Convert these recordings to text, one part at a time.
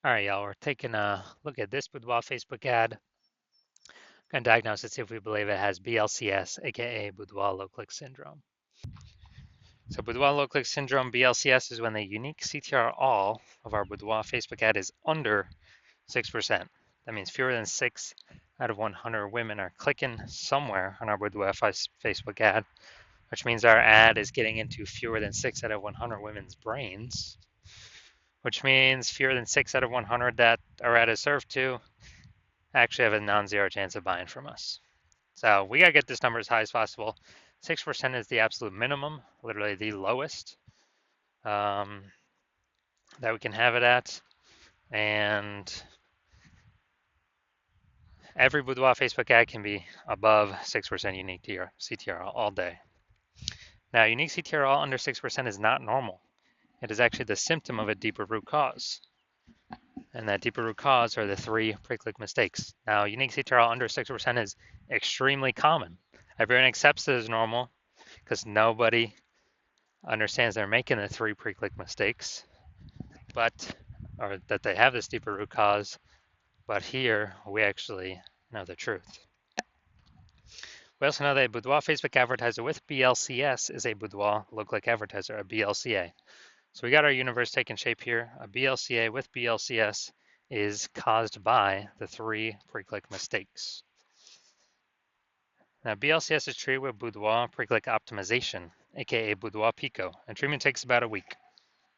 All right, y'all, we're taking a look at this Boudoir Facebook ad. Going to diagnose it, see if we believe it has BLCS, aka Boudoir low click syndrome. So Boudoir low click syndrome, BLCS, is when the unique CTR all of our Boudoir Facebook ad is under 6%. That means fewer than 6 out of 100 women are clicking somewhere on our Boudoir Facebook ad, which means our ad is getting into fewer than 6 out of 100 women's brains, which means fewer than 6 out of 100 that our ad is served to actually have a non-zero chance of buying from us. So we gotta get this number as high as possible. 6% is the absolute minimum, literally the lowest um, that we can have it at. And every Boudoir Facebook ad can be above 6% unique CTR all day. Now, unique CTR all under 6% is not normal. It is actually the symptom of a deeper root cause. And that deeper root cause are the 3 pre-click mistakes. Now, unique CTR all under 6% is extremely common. Everyone accepts it as normal because nobody understands they're making the 3 pre-click mistakes, or that they have this deeper root cause. But here we actually know the truth. We also know that a Boudoir Facebook advertiser with BLCS is a Boudoir low-click advertiser, a BLCA. So we got our universe taking shape here. A BLCA with BLCS is caused by the 3 pre-click mistakes. Now, BLCS is treated with Boudoir pre-click optimization, aka Boudoir Pico, and treatment takes about a week.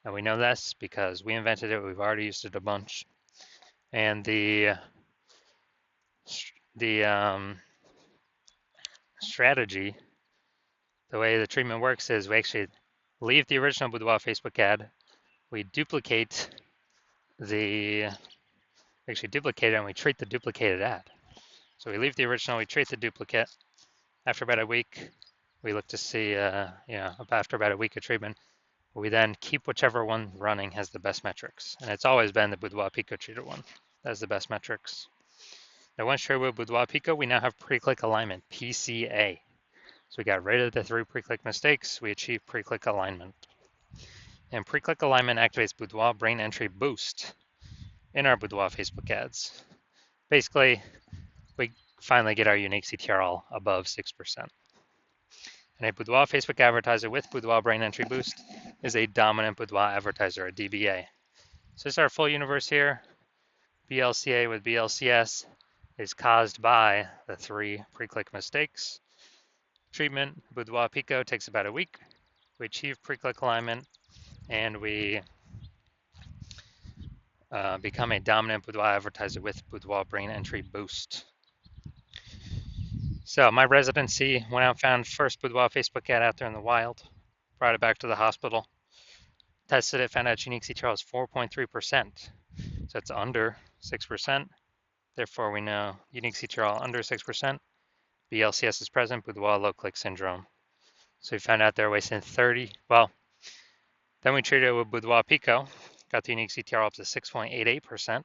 And we know this because we invented it. We've already used it a bunch. And the strategy, the way the treatment works is we actually leave the original Boudoir Facebook ad. We duplicate it and we treat the duplicated ad. So we leave the original, we treat the duplicate. After about a week, we look to see, after about a week of treatment, we then keep whichever one running has the best metrics. And it's always been the Boudoir Pico treated one that has the best metrics. Now, once treated with Boudoir Pico, we now have pre-click alignment, PCA. So we got rid of the 3 pre-click mistakes. We achieved pre-click alignment. And pre-click alignment activates Boudoir brain entry boost in our Boudoir Facebook ads. Basically, we finally get our unique CTR all above 6%. And a Boudoir Facebook advertiser with Boudoir brain entry boost is a dominant Boudoir advertiser, a DBA. So this is our full universe here. BLCA with BLCS is caused by the 3 pre-click mistakes. Treatment, Boudoir Pico, takes about a week. We achieve pre-click alignment, and we become a dominant Boudoir advertiser with Boudoir brain entry boost. So my residency went out and found first Boudoir Facebook ad out there in the wild, brought it back to the hospital, tested it, found out unique CTR was 4.3%. So it's under 6%. Therefore, we know unique CTR under 6%. BLCS is present, Boudoir low click syndrome. So we found out they're wasting 30. Well, then we treated it with Boudoir Pico, got the unique CTR up to 6.88%.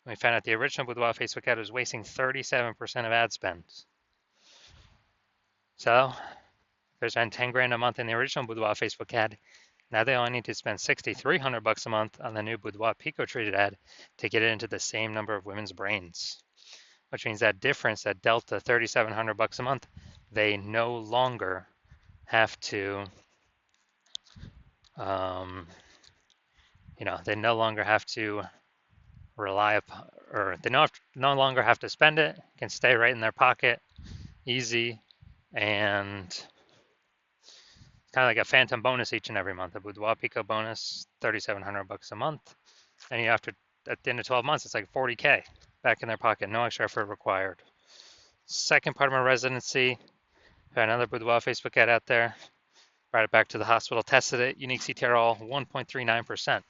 We found out the original Boudoir Facebook ad was wasting 37% of ad spend. So they spent 10 grand a month in the original Boudoir Facebook ad. Now they only need to spend $6,300 a month on the new Boudoir Pico treated ad to get it into the same number of women's brains, which means that difference, that delta, $3,700 a month, they no longer have to, they no longer have to rely upon, or they no longer have to spend it. It can stay right in their pocket, easy, and kind of like a phantom bonus each and every month. A Boudoir Pico bonus, $3,700 a month, and at the end of 12 months, it's like 40K back in their pocket, no extra effort required. Second part of my residency, got another Boudoir Facebook ad out there, brought it back to the hospital, tested it, unique CTR all 1.39%.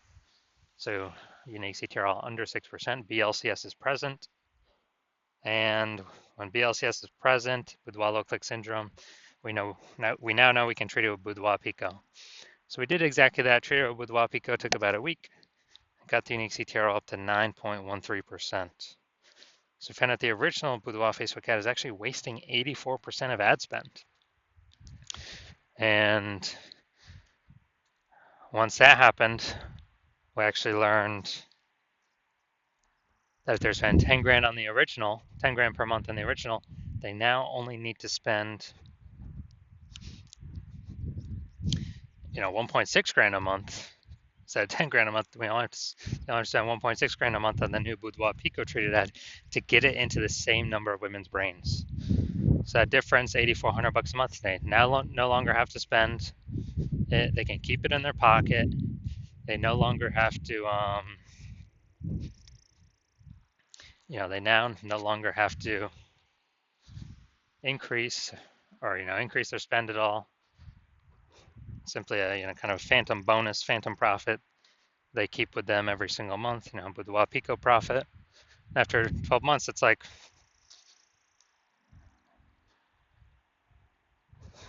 So unique CTR all under 6%, BLCS is present. And when BLCS is present, Boudoir low click syndrome, we now know we can treat it with Boudoir Pico. So we did exactly that. Treated it with Boudoir Pico, took about a week. Got the unique CTR up to 9.13%. So we found out the original Boudoir Facebook ad is actually wasting 84% of ad spend. And once that happened, we actually learned that if they're spending 10 grand on the original, 10 grand per month on the original, they now only need to spend, 1.6 grand a month. Instead of 10 grand a month, we only have to spend 1.6 grand a month on the new Boudoir Pico treated ad to get it into the same number of women's brains. So that difference, 8,400 bucks a month, they now no longer have to spend it. They can keep it in their pocket. They no longer have to, they now no longer have to increase increase their spend at all. Simply a kind of phantom bonus, phantom profit they keep with them every single month. Boudoir Pico profit. After 12 months, it's like,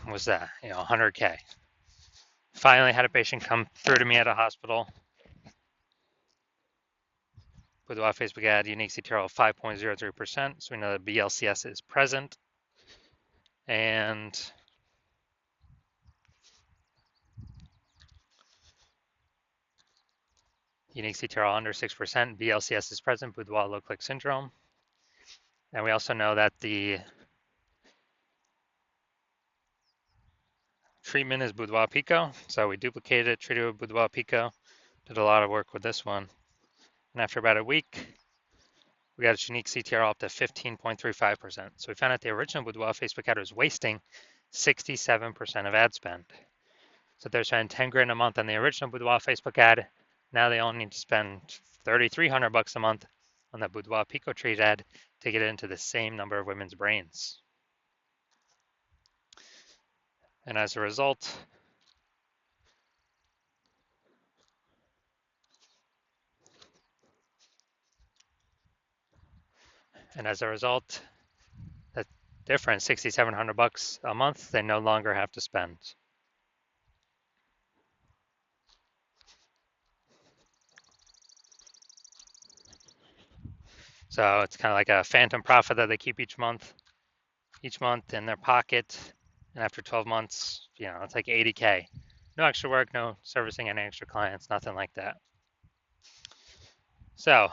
what's that? 100K. Finally had a patient come through to me at a hospital. Boudoir Facebook ad, unique CTRL of 5.03%. So we know that BLCS is present. And unique CTRL under 6%, BLCS is present, Boudoir low click syndrome. And we also know that the treatment is Boudoir Pico. So we duplicated it, treated with Boudoir Pico, did a lot of work with this one. And after about a week, we got its unique CTRL up to 15.35%. So we found out the original Boudoir Facebook ad was wasting 67% of ad spend. So if they're spending 10 grand a month on the original Boudoir Facebook ad, now they only need to spend 3,300 bucks a month on the Boudoir Pico treat ad to get into the same number of women's brains. And as a result, that difference, 6,700 bucks a month, they no longer have to spend. So it's kind of like a phantom profit that they keep each month in their pocket. And after 12 months, it's like 80K. No extra work, no servicing any extra clients, nothing like that. So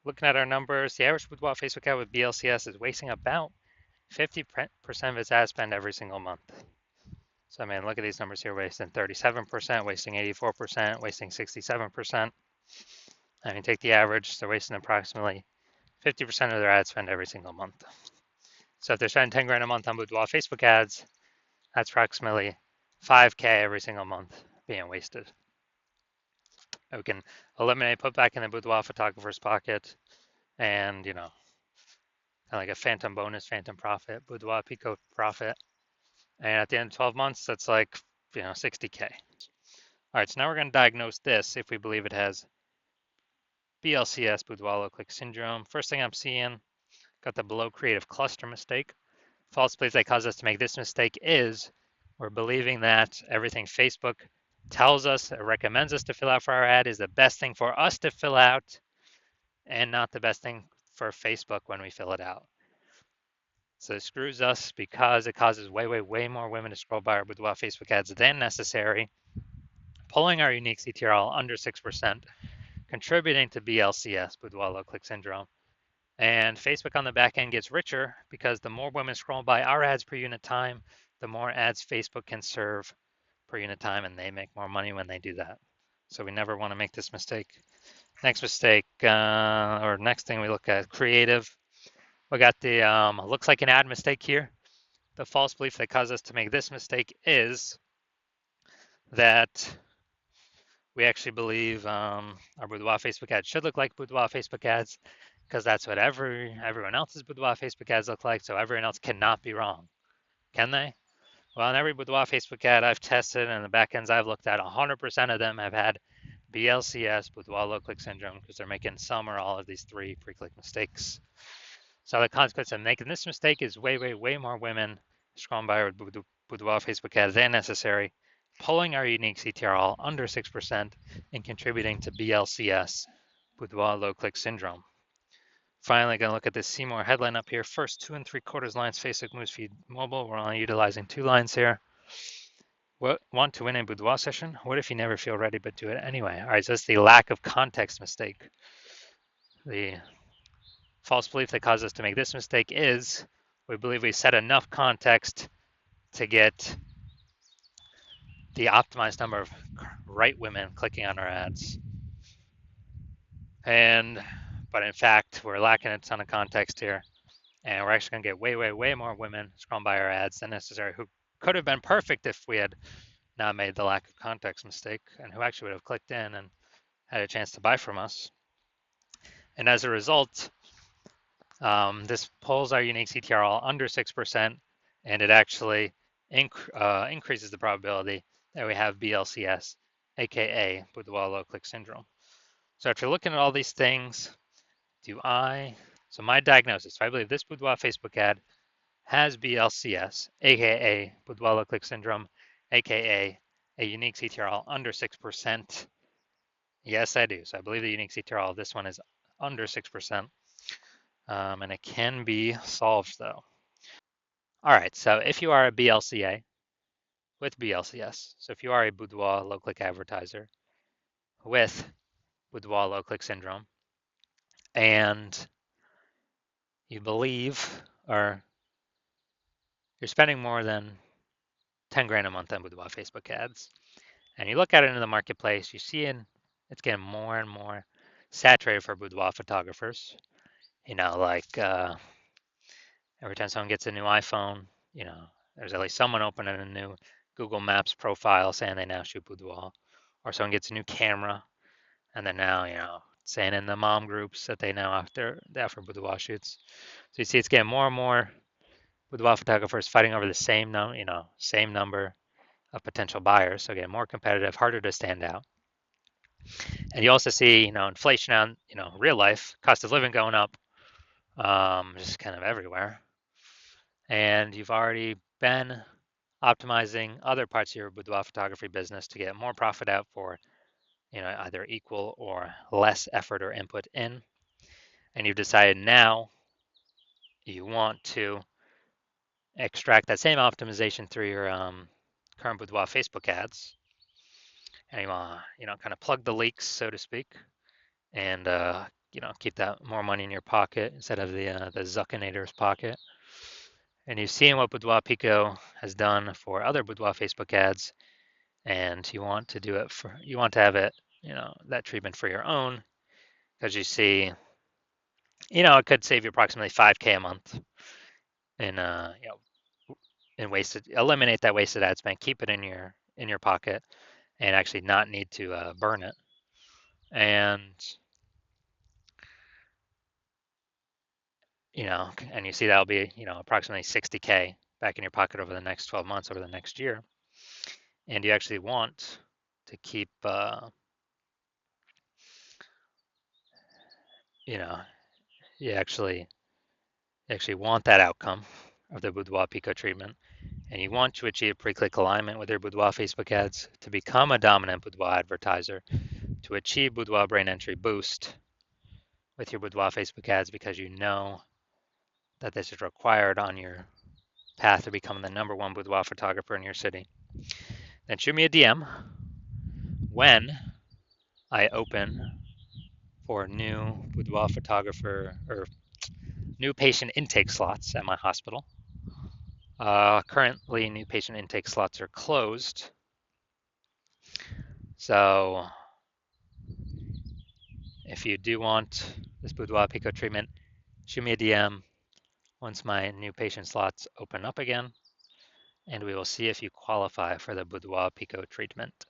looking at our numbers, the average Boudoir Facebook ad with BLCS is wasting about 50% of its ad spend every single month. So look at these numbers here, wasting 37%, wasting 84%, wasting 67%. Take the average, they're wasting approximately 50% of their ad spend every single month. So if they're spending 10 grand a month on Boudoir Facebook ads, that's approximately 5K every single month being wasted. We can eliminate, put back in the Boudoir photographer's pocket, and kind of like a phantom bonus, phantom profit, Boudoir Pico profit. And at the end of 12 months, that's like 60K. All right, so now we're going to diagnose this if we believe it has BLCS, Boudoir low click syndrome. First thing I'm seeing, got the below creative cluster mistake. False belief that caused us to make this mistake is we're believing that everything Facebook tells us or recommends us to fill out for our ad is the best thing for us to fill out and not the best thing for Facebook when we fill it out. So it screws us because it causes way more women to scroll by our Boudoir Facebook ads than necessary, pulling our unique CTRL under 6%, contributing to BLCS, Boudoir low click syndrome. And Facebook on the back end gets richer because the more women scroll by our ads per unit time, the more ads Facebook can serve per unit time, and they make more money when they do that. So we never want to make this mistake. Next mistake, or next thing we look at, creative. We got the looks like an ad mistake here. The false belief that caused us to make this mistake is that we actually believe our Boudoir Facebook ads should look like Boudoir Facebook ads because that's what everyone else's Boudoir Facebook ads look like, so everyone else cannot be wrong. Can they? Well, in every Boudoir Facebook ad I've tested and the backends I've looked at, 100% of them have had BLCS, Boudoir low click syndrome, because they're making some or all of these three pre-click mistakes. So the consequence of making this mistake is way more women scrolling by our Boudoir Facebook ads than necessary, pulling our unique CTRL under 6% and contributing to BLCS, Boudoir low click syndrome. Finally, going to look at this See More headline up here. First 2 3/4 lines, Facebook Newsfeed Mobile. We're only utilizing 2 lines here. Want to win a Boudoir session? What if you never feel ready but do it anyway? All right, so that's the lack of context mistake. The false belief that caused us to make this mistake is we believe we set enough context to get the optimized number of right women clicking on our ads. But in fact, we're lacking a ton of context here, and we're actually going to get way more women scrolling by our ads than necessary who could have been perfect if we had not made the lack of context mistake, and who actually would have clicked in and had a chance to buy from us. And as a result, this pulls our unique CTR under 6%, and it actually increases the probability that we have BLCS, aka Boudoir low click syndrome. So after looking at all these things, so my diagnosis, I believe this Boudoir Facebook ad has BLCS, aka Boudoir low click syndrome, aka a unique CTRL under 6%. Yes, I do. So I believe the unique CTRL of this one is under 6%. And it can be solved though. All right, so if you are a BLCA with BLCS, so if you are a Boudoir low click advertiser with Boudoir low click syndrome, and you believe, or you're spending more than 10 grand a month on Boudoir Facebook ads, and you look at it in the marketplace, you see it's getting more and more saturated for boudoir photographers. Like every time someone gets a new iPhone, there's at least someone opening a new Google Maps profile saying they now shoot boudoir, or someone gets a new camera and they're now, saying in the mom groups that they offer boudoir shoots. So you see, it's getting more and more boudoir photographers fighting over the same number of potential buyers. So getting more competitive, harder to stand out. And you also see, inflation on, real life, cost of living going up, just kind of everywhere. And you've already been optimizing other parts of your boudoir photography business to get more profit out for, either equal or less effort or input in. And you've decided now you want to extract that same optimization through your current boudoir Facebook ads. And you want to, kind of plug the leaks, so to speak, and keep that more money in your pocket instead of the Zuckinator's pocket. And you've seen what Boudoir Pico has done for other Boudoir Facebook ads, and you want to have it, that treatment for your own, because you see, it could save you approximately 5K a month in eliminate that wasted ad spend, keep it in your pocket, and actually not need to burn it. And and you see that'll be, approximately 60K back in your pocket over the next 12 months, over the next year. And you actually want to keep, you actually want that outcome of the Boudoir Pico treatment. And you want to achieve pre-click alignment with your Boudoir Facebook ads to become a dominant Boudoir advertiser, to achieve Boudoir brain entry boost with your Boudoir Facebook ads, because you know that this is required on your path to becoming the number one boudoir photographer in your city. Then shoot me a DM when I open for new boudoir photographer or new patient intake slots at my hospital. Currently, new patient intake slots are closed. So if you do want this Boudoir Pico treatment, shoot me a DM once my new patient slots open up again, and we will see if you qualify for the Boudoir Pico treatment.